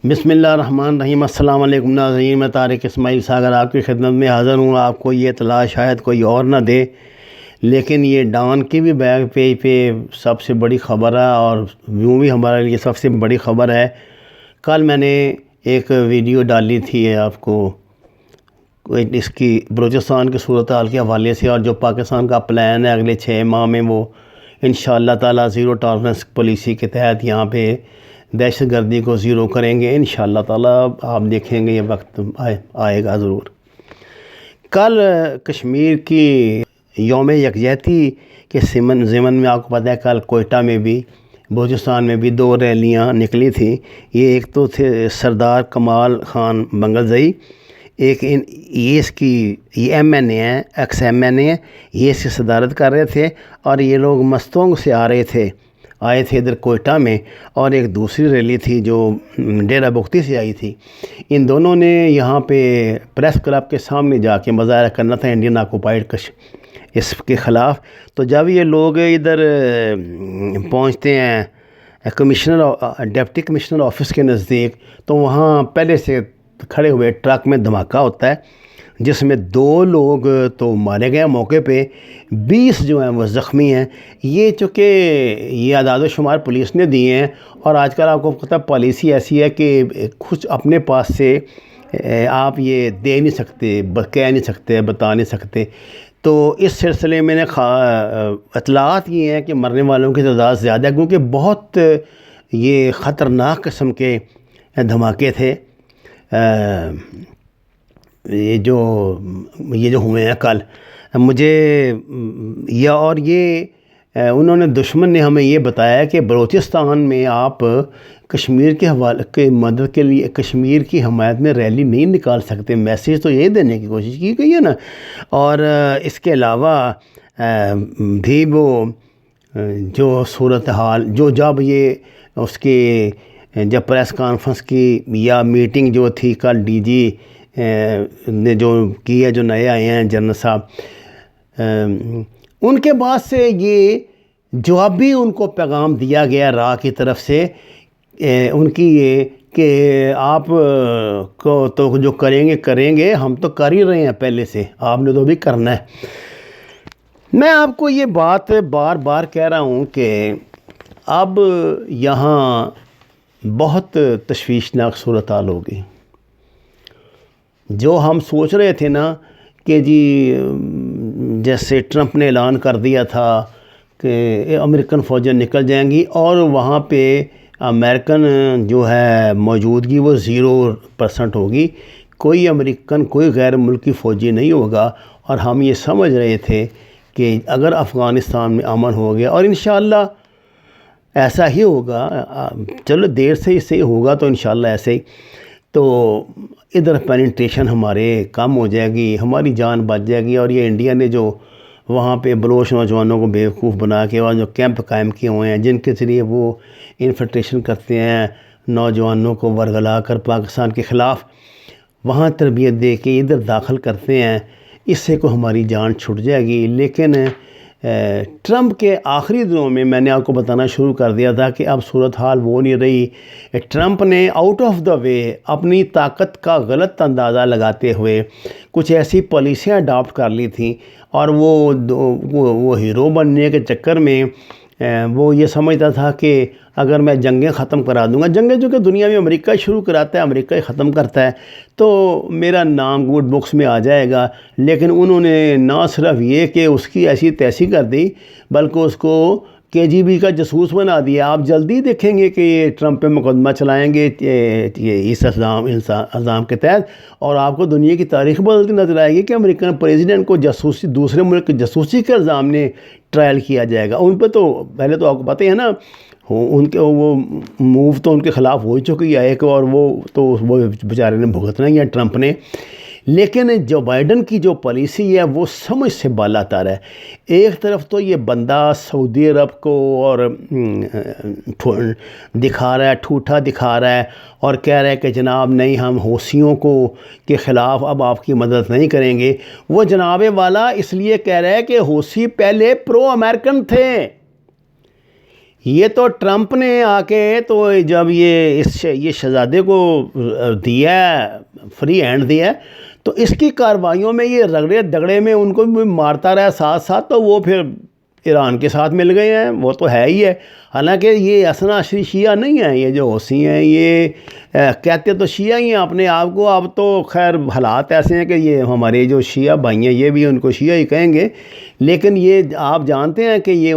بسم اللہ الرحمن الرحیم۔ السلام علیکم ناظرین، میں طارق اسماعیل ساگر آپ کی خدمت میں حاضر ہوں۔ آپ کو یہ اطلاع شاید کوئی اور نہ دے، لیکن یہ ڈان کی بھی بیک پیج پہ سب سے بڑی خبر ہے اور یوں بھی ہمارے لیے سب سے بڑی خبر ہے۔ کل میں نے ایک ویڈیو ڈالی تھی آپ کو اس کی بلوچستان کی صورتحال کے حوالے سے، اور جو پاکستان کا پلان ہے اگلے 6 ماہ میں، وہ انشاءاللہ تعالی زیرو ٹالرنس پالیسی کے تحت یہاں پہ دہشت گردی کو زیرو کریں گے انشاءاللہ تعالی۔ آپ دیکھیں گے یہ وقت آئے گا ضرور۔ کل کشمیر کی یوم یکجہتی کے ضمن میں آپ کو پتہ ہے کل کوئٹہ میں بھی بلوچستان میں بھی 2 ریلیاں نکلی تھیں۔ یہ ایک تو تھے سردار کمال خان بنگلزئی، ایک یہ اس کی یہ ایم این اے ہیں، ایکس ایم این اے ہیں، یہ اس کی صدارت کر رہے تھے، اور یہ لوگ مستونگ سے آئے تھے ادھر کوئٹہ میں، اور ایک دوسری ریلی تھی جو ڈیرہ بگٹی سے آئی تھی۔ ان دونوں نے یہاں پہ پریس کلب کے سامنے جا کے مظاہرہ کرنا تھا انڈین آکوپائیڈ اس کے خلاف۔ تو جب یہ لوگ ادھر پہنچتے ہیں ڈپٹی کمشنر آفس کے نزدیک، تو وہاں پہلے سے کھڑے ہوئے ٹرک میں دھماکہ ہوتا ہے، جس میں 2 لوگ تو مارے گئے موقع پہ، 20 جو ہیں وہ زخمی ہیں۔ یہ چونکہ یہ اعداد و شمار پولیس نے دیے ہیں، اور آج کل آپ کو پتہ پالیسی ایسی ہے کہ کچھ اپنے پاس سے آپ یہ دے نہیں سکتے، کہہ نہیں سکتے، بتا نہیں سکتے۔ تو اس سلسلے میں نے اطلاعات یہ ہیں کہ مرنے والوں کی تعداد زیادہ ہے، کیونکہ بہت یہ خطرناک قسم کے دھماکے تھے یہ جو ہوئے ہیں کل۔ مجھے یہ انہوں نے دشمن نے ہمیں یہ بتایا کہ بلوچستان میں آپ کشمیر کے حوالے کے مدد کے لیے کشمیر کی حمایت میں ریلی نہیں نکال سکتے۔ میسیج تو یہ دینے کی کوشش کی گئی ہے نا۔ اور اس کے علاوہ بھی وہ جو صورتحال جب یہ اس کی جب پریس کانفرنس کی یا میٹنگ جو تھی کل ڈی جی نے جو کی ہے، جو نئے آئے ہیں جنرل صاحب، ان کے بعد سے یہ جوابی ان کو پیغام دیا گیا راہ کی طرف سے ان کی یہ کہ آپ کو تو جو کریں گے ہم تو کر ہی رہے ہیں پہلے سے، آپ نے تو بھی کرنا ہے۔ میں آپ کو یہ بات بار بار کہہ رہا ہوں کہ اب یہاں بہت تشویشناک صورتحال ہوگی۔ جو ہم سوچ رہے تھے نا کہ جی جیسے ٹرمپ نے اعلان کر دیا تھا کہ امریکن فوجیں نکل جائیں گی اور وہاں پہ امریکن جو ہے موجودگی وہ 0% ہوگی، کوئی امریکن کوئی غیر ملکی فوجی نہیں ہوگا، اور ہم یہ سمجھ رہے تھے کہ اگر افغانستان میں امن ہو گیا، اور انشاءاللہ ایسا ہی ہوگا، چلو دیر سے ہی ہوگا تو انشاءاللہ ایسے ہی، تو ادھر پینیٹریشن ہمارے کم ہو جائے گی، ہماری جان بچ جائے گی۔ اور یہ انڈیا نے جو وہاں پہ بلوچ نوجوانوں کو بیوقوف بنا کے اور جو کیمپ قائم کیے ہوئے ہیں، جن کے ذریعے وہ انفلٹریشن کرتے ہیں نوجوانوں کو ورگلا کر پاکستان کے خلاف، وہاں تربیت دے کے ادھر داخل کرتے ہیں، اس سے کو ہماری جان چھٹ جائے گی۔ لیکن ٹرمپ کے آخری دنوں میں نے آپ کو بتانا شروع کر دیا تھا کہ اب صورتحال وہ نہیں رہی۔ ٹرمپ نے آؤٹ آف دا وے اپنی طاقت کا غلط اندازہ لگاتے ہوئے کچھ ایسی پالیسیاں اڈاپٹ کر لی تھیں، اور وہ ہیرو بننے کے چکر میں وہ یہ سمجھتا تھا کہ اگر میں جنگیں ختم کرا دوں گا، جنگیں جو کہ دنیا میں امریکہ شروع کراتا ہے، امریکہ ہی ختم کرتا ہے، تو میرا نام گڈ بکس میں آ جائے گا۔ لیکن انہوں نے نہ صرف یہ کہ اس کی ایسی تیسی کر دی، بلکہ اس کو KGB کا جاسوس بنا دیا۔ آپ جلدی دیکھیں گے کہ یہ ٹرمپ پہ مقدمہ چلائیں گے اس الزام کے تحت، اور آپ کو دنیا کی تاریخ بدلتی نظر آئے گی کہ امریکن پریزیڈنٹ کو جاسوسی دوسرے ملک کی جاسوسی کے الزام نے ٹرائل کیا جائے گا۔ ان پہ تو پہلے تو آپ کو پتہ ہے نا، ان کے وہ موو تو ان کے خلاف ہو چکی ہے ایک، اور وہ بیچارے نے بھگتنا ہی ہے ٹرمپ نے۔ لیکن جو بائیڈن کی جو پالیسی ہے وہ سمجھ سے بالا تر ہے۔ ایک طرف تو یہ بندہ سعودی عرب کو اور دکھا رہا ہے، ٹھوٹا دکھا رہا ہے، اور کہہ رہا ہے کہ جناب نہیں، ہم حوثیوں کے خلاف اب آپ کی مدد نہیں کریں گے۔ وہ جناب والا اس لیے کہہ رہا ہے کہ حوثی پہلے پرو امریکن تھے، یہ تو ٹرمپ نے آ کے تو جب یہ شہزادے کو دیا ہے، فری ہینڈ دیا ہے، تو اس کی کارروائیوں میں یہ رگڑے دگڑے میں ان کو بھی مارتا رہا ساتھ ساتھ، تو وہ پھر ایران کے ساتھ مل گئے ہیں، وہ تو ہے ہی ہے۔ حالانکہ یہ اسنا عشری شیعہ نہیں ہیں، یہ جو حوثی ہیں یہ کہتے تو شیعہ ہی ہیں اپنے آپ کو، اب تو خیر حالات ایسے ہیں کہ یہ ہمارے جو شیعہ بھائی ہیں یہ بھی ان کو شیعہ ہی کہیں گے، لیکن یہ آپ جانتے ہیں کہ یہ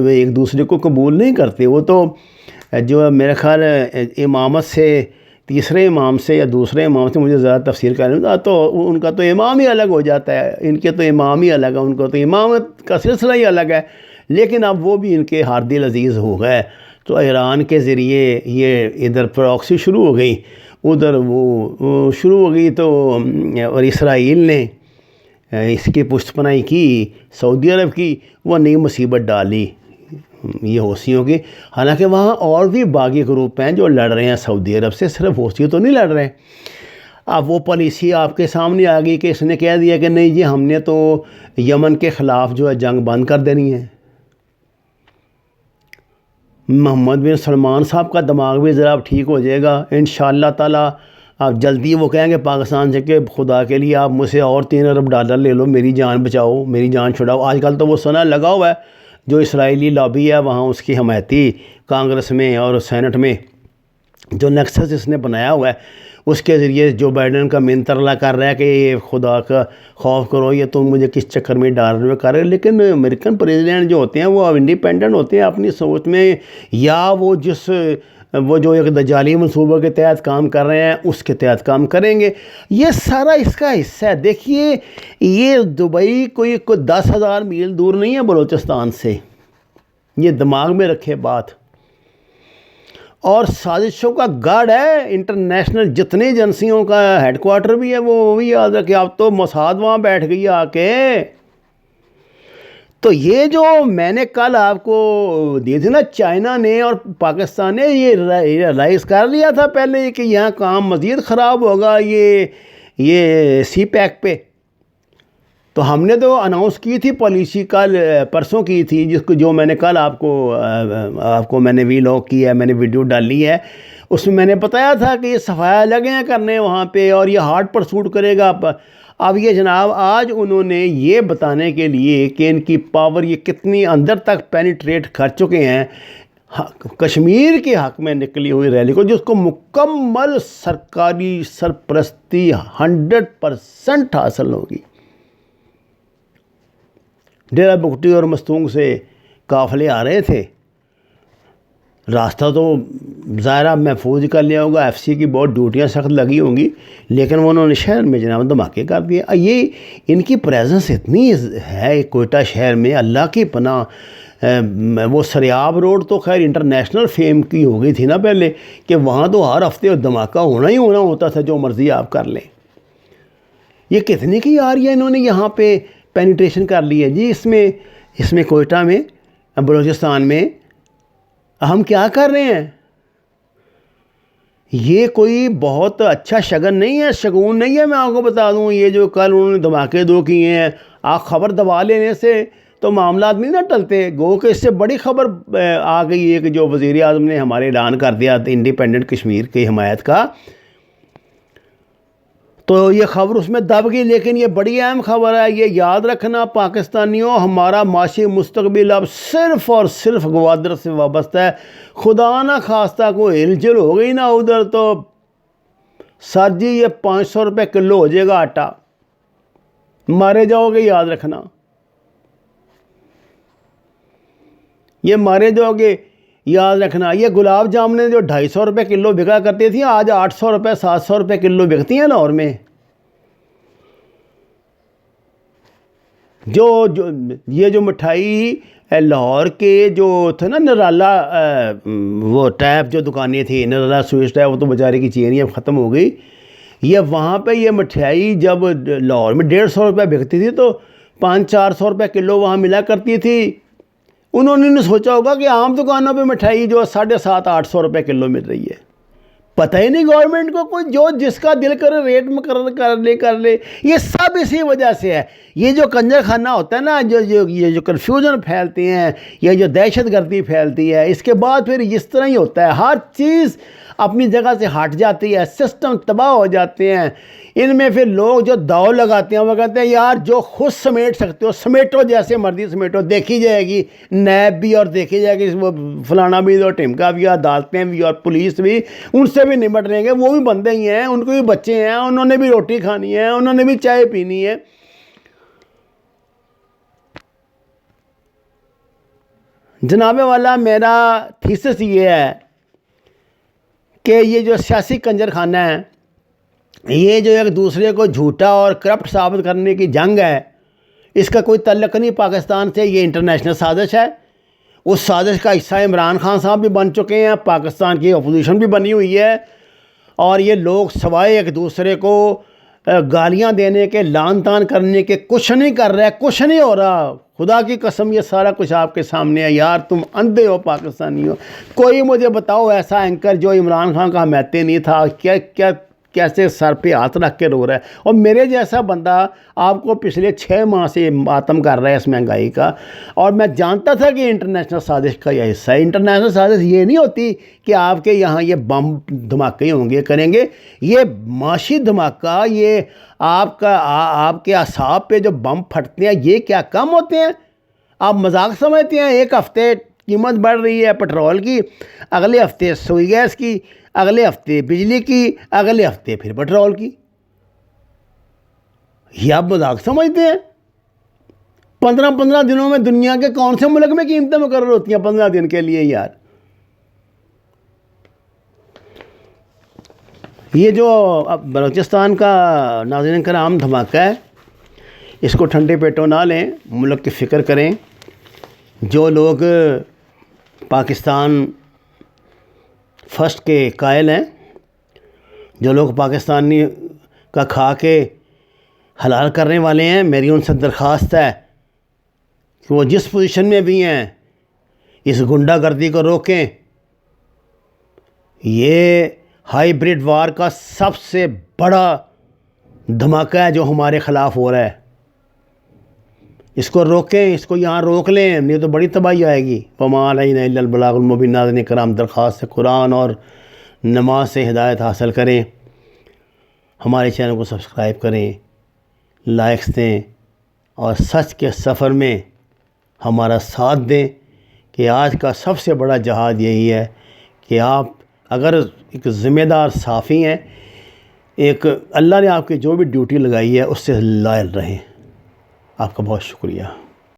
ایک دوسرے کو قبول نہیں کرتے۔ وہ تو جو میرے خیال امامت سے تیسرے امام سے یا دوسرے امام سے، مجھے زیادہ تفسیر کرنے تو ان کا تو امام ہی الگ ہو جاتا ہے، ان کے تو امام ہی الگ ہے، ان کو تو امامت کا سلسلہ ہی الگ ہے، لیکن اب وہ بھی ان کے ہار دل عزیز ہو گئے۔ تو ایران کے ذریعے یہ ادھر پراکسی شروع ہو گئی، ادھر وہ شروع ہو گئی، تو اور اسرائیل نے اس کی پشت پناہی کی، سعودی عرب کی، وہ نئی مصیبت ڈالی یہ حوثیوں کی۔ حالانکہ وہاں اور بھی باغی گروپ ہیں جو لڑ رہے ہیں سعودی عرب سے، صرف حوثی تو نہیں لڑ رہے۔ اب وہ پالیسی آپ کے سامنے آ گئی کہ اس نے کہہ دیا کہ نہیں جی ہم نے تو یمن کے خلاف جو ہے جنگ بند کر دینی ہے۔ محمد بن سلمان صاحب کا دماغ بھی ذرا ٹھیک ہو جائے گا انشاءاللہ تعالیٰ، اب جلدی وہ کہیں گے پاکستان سے کہ خدا کے لیے آپ مجھ سے اور $3 ارب لے لو، میری جان بچاؤ، میری جان چھڑاؤ۔ آج کل تو وہ سنا لگا ہوا ہے، جو اسرائیلی لابی ہے وہاں اس کی حمایتی کانگریس میں اور سینٹ میں جو نیکسس اس نے بنایا ہوا ہے، اس کے ذریعے جو بائیڈن کا منترلہ کر رہا ہے کہ یہ خدا کا خوف کرو، یہ تم مجھے کس چکر میں ڈال رہے ہو کر رہے، لیکن امریکن پریزیڈنٹ جو ہوتے ہیں وہ انڈیپینڈنٹ ہوتے ہیں اپنی سوچ میں، یا وہ جو ایک دجالی منصوبہ کے تحت کام کر رہے ہیں اس کے تحت کام کریں گے۔ یہ سارا اس کا حصہ ہے۔ دیکھیے یہ دبئی کوئی 10,000 میل دور نہیں ہے بلوچستان سے، یہ دماغ میں رکھے بات، اور سازشوں کا گڑھ ہے انٹرنیشنل، جتنی ایجنسیوں کا ہیڈ کوارٹر بھی ہے وہ بھی یاد رکھے۔ اب تو موساد وہاں بیٹھ گئی آ کے۔ تو یہ جو میں نے کل آپ کو دی تھی نا، چائنا نے اور پاکستان نے یہ ریلائز کر لیا تھا پہلے کہ یہاں کام مزید خراب ہوگا یہ سی پیک پہ، تو ہم نے تو اناؤنس کی تھی پالیسی کل پرسوں کی تھی، جس کو جو میں نے کل آپ کو میں نے ویلاگ کیا ہے، میں نے ویڈیو ڈالی ہے، اس میں نے بتایا تھا کہ یہ صفایا لگے ہیں کرنے وہاں پہ اور یہ ہارڈ پرسوٹ کرے گا۔ اب یہ جناب آج انہوں نے یہ بتانے کے لیے کہ ان کی پاور یہ کتنی اندر تک پینیٹریٹ کر چکے ہیں، کشمیر کے حق میں نکلی ہوئی ریلی کو، جس کو مکمل سرکاری سرپرستی 100% حاصل ہوگی۔ ڈیرہ بگٹی اور مستونگ سے قافلے آ رہے تھے، راستہ تو ظاہرہ محفوظ کر لیا ہوگا، ایف سی کی بہت ڈیوٹیاں سخت لگی ہوں گی، لیکن انہوں نے شہر میں جناب دھماکے کر دیے۔ یہ ان کی پریزنس اتنی ہے کوئٹہ شہر میں، اللہ کی پناہ۔ وہ سریاب روڈ تو خیر انٹرنیشنل فیم کی ہو گئی تھی نا پہلے، کہ وہاں تو ہر ہفتے دھماکہ ہونا ہی ہونا ہوتا تھا، جو مرضی آپ کر لیں۔ یہ کتنے کی آ رہی ہے، انہوں نے یہاں پہ پینیٹریشن کر لی ہے جی، اس میں کوئٹہ میں، بلوچستان میں ہم کیا کر رہے ہیں؟ یہ کوئی بہت اچھا شگن نہیں ہے، شگون نہیں ہے۔ میں آپ کو بتا دوں یہ جو کل انہوں نے دھماکے دو کیے ہیں، آپ خبر دبا لینے سے تو معاملات نہیں نہ ٹلتے، گو کہ اس سے بڑی خبر آ گئی ہے کہ جو وزیر اعظم نے ہمارے اعلان کر دیا انڈیپینڈنٹ کشمیر کی حمایت کا، تو یہ خبر اس میں دب گئی، لیکن یہ بڑی اہم خبر ہے۔ یہ یاد رکھنا پاکستانیوں، ہمارا معاشی مستقبل اب صرف اور صرف گوادر سے وابستہ ہے۔ خدا نہ خواستہ کوئی ہلچل ہو گئی نا ادھر تو سر جی یہ 500 روپے کلو ہو جائے گا آٹا، مارے جاؤ گے، یاد رکھنا یہ مارے جاؤ گے، یاد رکھنا۔ یہ گلاب جامنیں جو 250 روپے کلو بکا کرتی تھیں، آج 800 روپے 700 روپے کلو بکتی ہیں لاہور میں۔ یہ جو مٹھائی لاہور کے جو تھے نا نرالا، وہ ٹیپ جو دکانیں تھیں نرالا سویٹ ٹیپ، وہ تو بیچارے کی چین اب ختم ہو گئی۔ یہ وہاں پہ یہ مٹھائی جب لاہور میں 150 روپے بکتی تھی تو 500-400 روپے کلو وہاں ملا کرتی تھی۔ انہوں نے سوچا ہوگا کہ عام دکانوں پہ مٹھائی جو 750-800 روپے کلو مل رہی ہے، پتہ ہی نہیں گورنمنٹ کو، کوئی جو جس کا دل کرے ریٹ مقرر کر لے. یہ سب اسی وجہ سے ہے. یہ جو کنجر خانہ ہوتا ہے نا، یہ جو کنفیوژن پھیلتے ہیں، یہ جو دہشت گردی پھیلتی ہے، اس کے بعد پھر اس طرح ہی ہوتا ہے. ہر چیز اپنی جگہ سے ہٹ جاتی ہے، سسٹم تباہ ہو جاتے ہیں. ان میں پھر لوگ جو داؤ لگاتے ہیں وہ کہتے ہیں یار جو خود سمیٹ سکتے ہو سمیٹو، جیسے مرضی سمیٹو، دیکھی جائے گی نیب بھی اور دیکھی جائے گی وہ فلانا بھی اور ٹمکا بھی، عدالتیں بھی اور پولیس بھی، ان سے بھی نمٹ رہیں گے. وہ بھی بندے ہی ہیں، ان کو بھی بچے ہیں، انہوں نے بھی روٹی کھانی ہے، انہوں نے بھی چائے پینی ہے. جناب والا، میرا تھیسس یہ ہے کہ یہ جو سیاسی کنجر خانہ ہے، یہ جو ایک دوسرے کو جھوٹا اور کرپٹ ثابت کرنے کی جنگ ہے، اس کا کوئی تعلق نہیں پاکستان سے. یہ انٹرنیشنل سازش ہے. اس سازش کا حصہ عمران خان صاحب بھی بن چکے ہیں، پاکستان کی اپوزیشن بھی بنی ہوئی ہے، اور یہ لوگ سوائے ایک دوسرے کو گالیاں دینے کے، لعن طعن کرنے کے کچھ نہیں کر رہے، کچھ نہیں ہو رہا. خدا کی قسم یہ سارا کچھ آپ کے سامنے ہے. یار تم اندھے ہو پاکستانی ہو. کوئی مجھے بتاؤ ایسا اینکر جو عمران خان کا حمایتی نہیں تھا، کیسے سر پہ ہاتھ رکھ کے رو رہا ہے. اور میرے جیسا بندہ آپ کو پچھلے 6 ماہ سے ماتم کر رہا ہے اس مہنگائی کا، اور میں جانتا تھا کہ انٹرنیشنل سازش کا یہ حصہ ہے. انٹرنیشنل سازش یہ نہیں ہوتی کہ آپ کے یہاں یہ بم دھماکے ہوں گے کریں گے. یہ معاشی دھماکہ، یہ آپ کے اعصاب پہ جو بم پھٹتے ہیں، یہ کیا کم ہوتے ہیں؟ آپ مذاق سمجھتے ہیں؟ ایک ہفتے قیمت بڑھ رہی ہے پٹرول کی، اگلے ہفتے سوئی گیس کی، اگلے ہفتے بجلی کی، اگلے ہفتے پھر پٹرول کی. یہ آپ مذاق سمجھتے ہیں؟ 15 دنوں میں دنیا کے کون سے ملک میں قیمتیں مقرر ہوتی ہیں 15 دن کے لیے یار؟ یہ جو بلوچستان کا ناظرین کرام دھماکہ ہے، اس کو ٹھنڈے پیٹوں نہ لیں، ملک کی فکر کریں. جو لوگ پاکستان فرسٹ کے قائل ہیں، جو لوگ پاکستانی کا کھا کے حلال کرنے والے ہیں، میری ان سے درخواست ہے کہ وہ جس پوزیشن میں بھی ہیں اس گنڈا گردی کو روکیں. یہ ہائیبریڈ وار کا سب سے بڑا دھماکہ ہے جو ہمارے خلاف ہو رہا ہے. اس کو روکیں، اس کو یہاں روک لیں، نہیں تو بڑی تباہی آئے گی. وما علینا الا البلاغ المبین. ناظرین کرام، درخواست ہے قرآن اور نماز سے ہدایت حاصل کریں، ہمارے چینل کو سبسکرائب کریں، لائکس دیں، اور سچ کے سفر میں ہمارا ساتھ دیں. کہ آج کا سب سے بڑا جہاد یہی ہے کہ آپ اگر ایک ذمہ دار صحافی ہیں، ایک اللہ نے آپ کی جو بھی ڈیوٹی لگائی ہے اس سے لائل رہیں. آپ کا بہت شکریہ.